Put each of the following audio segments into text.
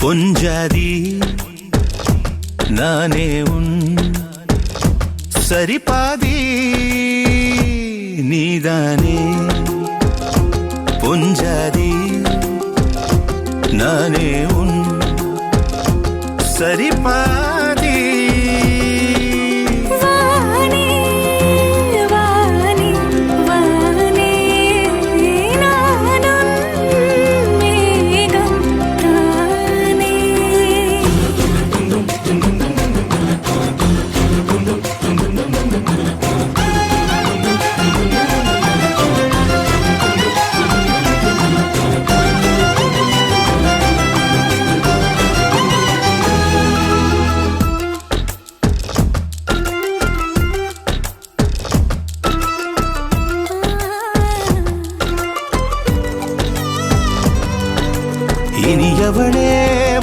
பொஞ்சாதி நானே உன் சரிபாதி நீதானே பொஞ்சாதி நானே உன் சரிபாதி இனியவளே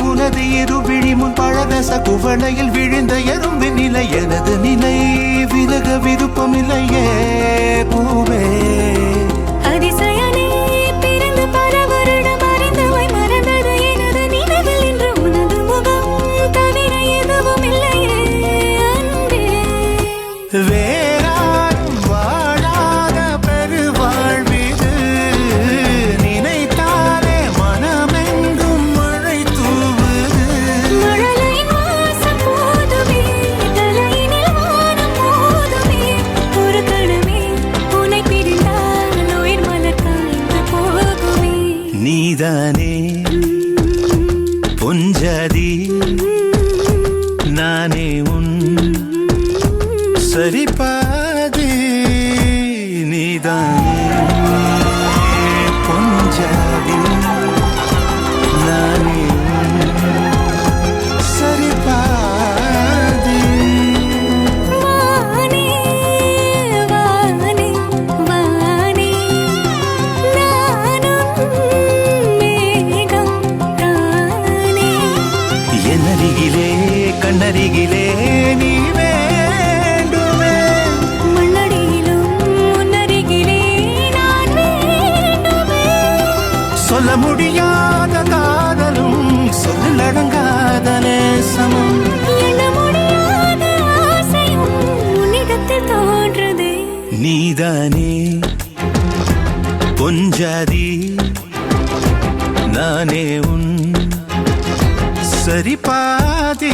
உனது இருவிழி முன் பழதச குவளையில் விழுந்த எறும்பு நிலை எனது நிலை விலக விருப்பமில்லையே பூவே அதிசயனே பிறந்து பல வருடம் அறிந்தவை மறந்தது எனது நினைவில் இன்று உனது முகம் தவிர எதுவும் இல்லையே அன்பே வேறாரும் வாழாத பெருவாழ்விது நினைத்தாலே மனமெங்கும் மழை தூவுது மழலையின் வாசம் போதுமே தலையினில் வானம் போதுமே ஒரு கணமே உன்னை பிரிந்தால் உயிர் மலர் காய்ந்து போகுமே நீதானே பொஞ்சாதி நானே உன் சரிபாதி நீதானே பொஞ்சாதி நானே உன் சரிபாதி வானே வானே வானே நானும் மேகம் தானே என்னருகிலே கண்ணருகிலே நீ வேண்டுமே மண்ணடியிலும் முன்னருகிலே நான் வேண்டுமே சொல்ல முடியாத காதலும் சொல்லடங்காத நேசமும் எண்ண முடியாத ஆசையும் உன்னிடத்தில் தோன்றுதே நீதானே பொஞ்சாதி நானே உன் சரிபாதி